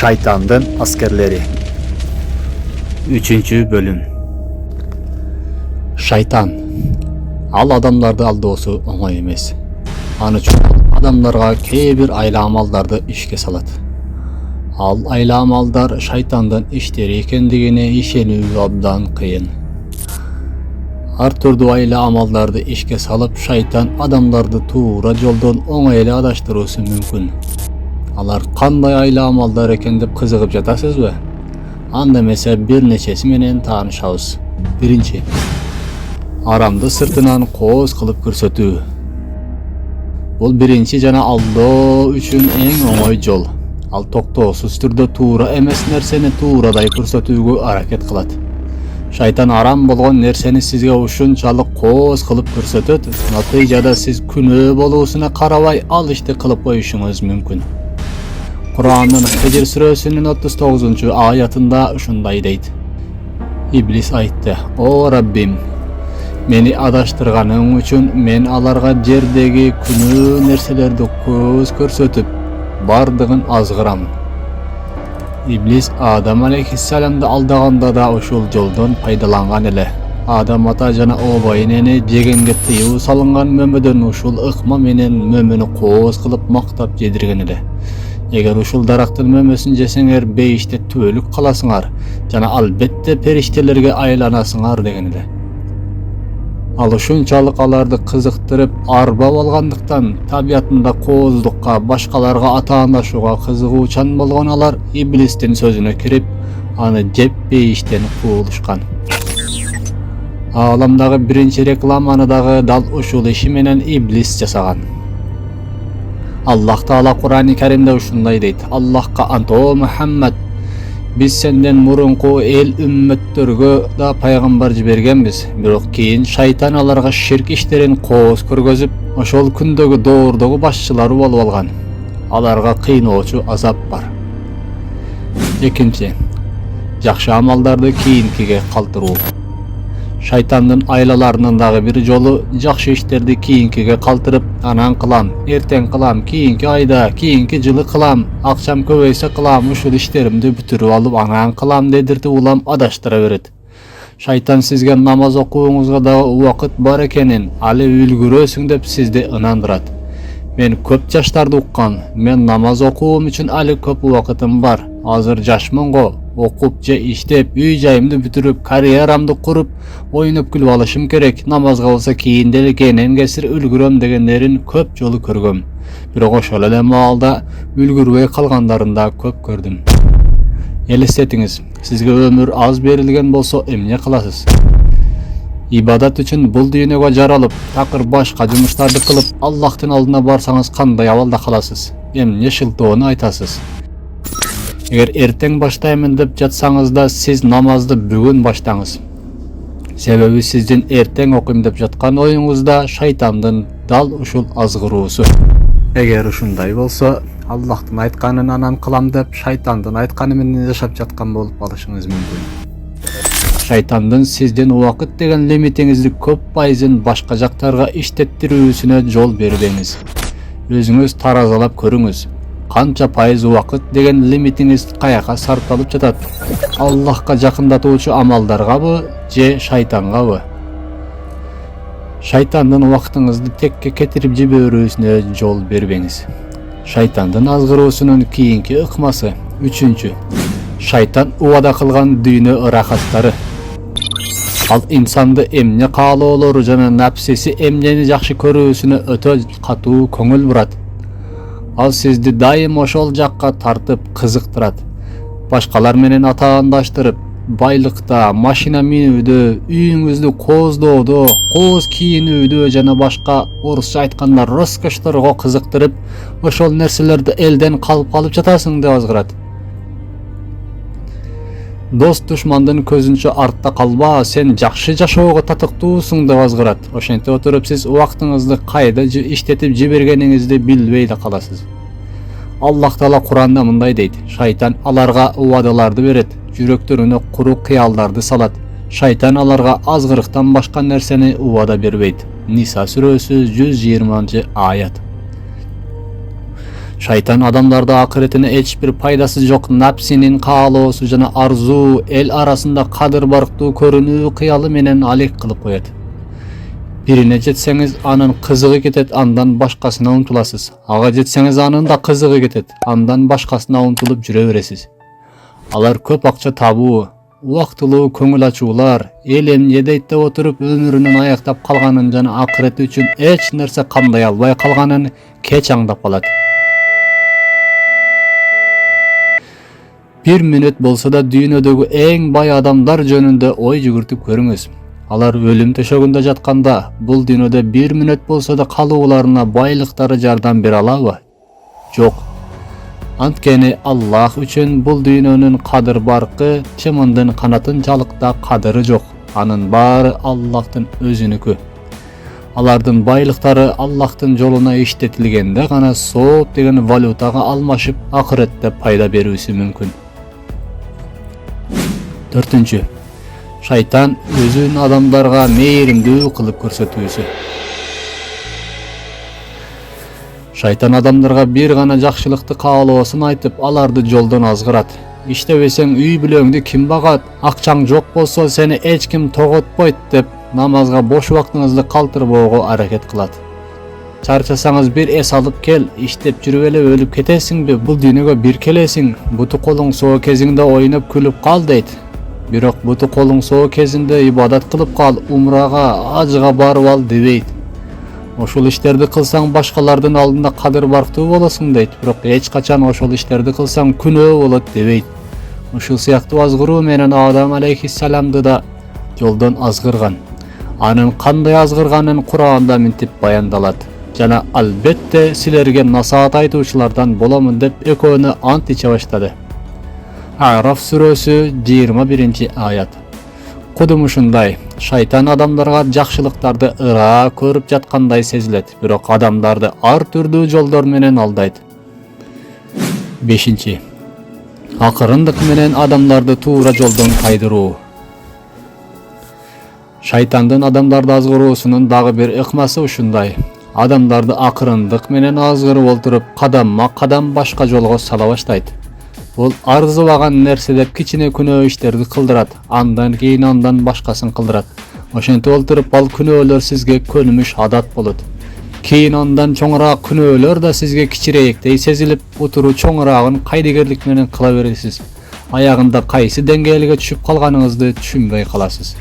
Şeytanın askerleri 3. bölüm. Şeytan al adamlardı aldoosu oңой эмес. Аны үчүн адамдарга кээ бир айла амалдарды ишке салат. Ал айла амалдар шайтандын иштери экендигине ишенүү абдан кыйын. Ар түрдүү айла амалдарды ишке салып, шайтан адамдарды туура жолдон оңой эле адаштыруусу мүмкүн. Алар кандай айла амалдар экен деп кызыгып жатасызбы? Анда эмесе бир нечеси менен таанышабыз. Биринчи, арамды сыртынан кооз кылып көрсөтүү. Бул биринчи жана алдоо үчүн эң оңой жол. Ал токтоосуз түрдө туура эмес нерсени туурадай көрсөтүүгө аракет кылат. Шайтан арам болгон нерсени сизге ушунчалык кооз кылып көрсөтөт, натыйжада сиз күнөө болуусуна карабай ал ишти кылып коюшуңуз мүмкүн. Куранын Хижр сүрөсүнүн 39-аятында ушундай дейт. Иблис айтты: "О Раббим, мени адаштырганың үчүн мен аларга жердеги күнөө нерселерди көз көрсөтүп, бардыгын азгырам." Иблис Адам алейхиссаламды алдаганда да ушул жолдон пайдаланган эле. Адам ата жана обайын эне жегенге тыюу салынган мөмөдөн ушул ыкма менен мөмөнү кооз кылып мактап жедирген эле. Эгер ушул дарактын мөмөсүн жесеңер бейиште түбөлүк каласыңар жана албетте периштелерге айланасыңар деген эле. Ал ушунчалык аларды кызыктырып арбап алгандыктан табиятында кооздукка, башкаларга атаандашууга кызыгуучан болгон алар Иблистин сөзүнө кирип, аны жеп бейиштен куулушкан. Ааламдагы биринчи рекламаны дагы дал ушул иши менен Иблис жасаган. Аллах Таала Кур'ан-ы Каримде ушундай дейт: "Аллахка ант, о Мухаммад, биз сенден мурунку эл үммөттөргө да пайгамбар жибергенбиз. Бирок кийин шайтан аларга ширк иштерин кооз көргөзүп, ошол күндөгү доордогу башчылары болуп алган. Аларга кыйноочу азап бар." Экинчи, жакшы амалдарды кийинкиге калтыруу. Шайтандын айлаларынын дагы бир жолу жакшы иштерди кийинкиге калтырып, анан кылам, эртең кылам, кийинки айда, кийинки жылы кылам, акчам көбөйсө кылам, ушул иштеримди бүтүрүп алып анан кылам дедиртип улам адаштыра берет. Шайтан сизге намаз окууңузга дагы убакыт бар экенин, али үлгүрөсүң деп сизди ынандырат. Мен көп жаштарды уккан, мен намаз окуум үчүн али көп убакытым бар. Азыр жашмын го, окуп же иштеп, үй жайымды бүтүрүп, карьерамды куруп, ойноп күлүп алышым керек. Намазга болсо кийин деле кенен кесир үлгүрөм дегендерин көп жолу көргөм. Бирок ошол эле маалда үлгүрбөй калгандарын да көп көрдүм. Элестетиңиз, сизге өмүр аз берилген болсо эмне кыласыз? Ибадат үчүн бул дүйнөгө жаралып, такыр башка жумуштарды кылып, Аллахтын алдына барсаңыз кандай абалда каласыз? Эмне шылтоону айтасыз? Эгер эртең баштаймын деп жатсаңыз да, сиз намазды бүгүн баштаңыз. Себеби сиздин эртең окуйм деп жаткан оюңузда шайтандын дал ушул азгыруусу. Эгер ушундай болсо, Аллахтын айтканын анан кылам деп шайтандын айтканы менен жашап жаткан болуп калышыңыз мүмкүн. Шайтандын сиздин убакыт деген лимитиңизди көп пайызын башка жактарга иштеттирүүсүнө жол бербеңиз. Өзүңүз таразалап көрүңүз. Канча пайыз убакыт деген лимитиңиз каяка сарпталып жатат? Аллахка жакындатуучу амалдаргабы же шайтангабы? Шайтандын убактыңызды текке кетирип жиберүүсүнө жол бербеңиз. Шайтандын азгыруусунун кийинки ыкмасы. Үчүнчү, шайтан убада кылган дүйнө ырахаттары. Ал инсанды эмне каалоолору жана напсиси эмнени жакшы көрүүсүнө өтө катуу көңүл бурат. Ал сизди дайым ошол жакка тартып кызыктырат. Башкалар менен атаандаштырып, байлыкта, машина минүүдө, үйүңүздү кооздоодо, кооз кийинүүдө жана башка орусча айтканда роскошторго кызыктырып, ошол нерселерди элден калып жатасың деп азгырат. Дос душмандын көзүнчө артта калба, сен жакшы жашоого татыктуусуң деп азгырат. Ошентип отуруп сиз убактыңызды кайда иштетип жибергениңизди билбей да каласыз. Аллах Таала Куранда мындай дейт: "Шайтан аларга убадаларды берет, жүрөктөрүнө куру кыялдарды салат. Шайтан аларга азгырыктан башка нерсени убада бербейт." Ниса сүрөсү 120-аят. Şaytan adamlarda ahiretine hiç bir paydası yok, nafsinin kaalosu jana arzu el arasında kadır barktığı körünü kıyalı menen alik kılıp koyat. Birine jetseniz anın kızığı getet, andan başkasına untulasız. Ağa jetseniz anın da kızığı getet, andan başkasına untulup jüre beresiz. Alar köp akça tabuu, uaktılуу köngül açuular, elen yedeytte oturup ömürünün ayaktap kalganın jana ahireti üçün hiç nerse kamday albay kalganın keç aňdap kalat. Bir minut bolsa da düýnödögi eň bay adamlar jönünde oy jügürtüp görüňüz. Alar ölüm töşeginde jatkanda bul düýnöde bir minut bolsa da kalıwlaryna baýlyktary jardam bere alaby? Jok. Antkeni Allah üçün bul düýnönün kadyr barky, çymyndyn kanatynçalykda kadyry jok. Anın bary Allah'tyn özünükü. Alardyn baýlyktary Allah'tyn joluna işletilgende gana soop degen valutaga almaşyp ahiretde paýda berýüsi mümkün. 4. Şaytan özün adamlarga meýirimdүү kılıp körsetýüsü. Şaytan adamlarga bir gana jakşylykty kaalosun aytyp alardy joldan azgırat. İştebeseň üý bileňdi kim bagat, akçaň jok bolsa seni hiç kim togotpoýt dep namazga boş wagtyňyzdy kaltyrbogo hareket kılat. Çarçasaňyz bir es alıp kel, iştep jürüp ele ölüp ketesiňbi, bul dünýege bir kelesiň, butu koluň soğuk kezinde oýnap külüp kal deyt. Birok butu koluň soğuk kezinde ibadat kılıp kal, umraga, ajyga barıp al debeyt. Oşul işlerdi kılsaň başkalardan aldında kadyr barktyw bolasyň deyt. Birok hiç kaçan oşul işlerdi kılsaň күнөө bolat debeyt. Oşul syýakty azgyrуу menen Adam aleyhissalamdy da joldan azgyrgan. Anın kanday azgyrganyn Kur'anda mintip bayandalat. Jana albette silerge nasihat aytuvçylardan bolamyn dep eköni ant içe başlady. Araf suresi 21. ayat. Kudumuşunday, şaytan adamlarga jakşylyklardy ıra körüp jatkanday sezilet, birok adamlardy ar türdүү jollar menen aldayt. 5. Akırındyk menen adamlardy tuura joldan kaydırуу. Şaytandın adamlarda azgıroosunun dağı bir ыкмасы uşunday. Adamlarda akırındyk menen azgırıp olturup kadam başka jolga sala başlayt. Bul arzuwagan nersedep kiçine күнөө işlerdi kıldırat, andan keyin andan başkasın kıldırat. Oşente olturup al күнөөлөр sizge könümüş adat bolut. Keyin ondan çoňraak күнөөлөр da sizge kiçireýekdey sezilip, oturu çoňraagyn kaýdygerlik menen kıla beresiz. Ayagında kaysi dengelige düşüp kalganyňyzdy düşünbey kalasız.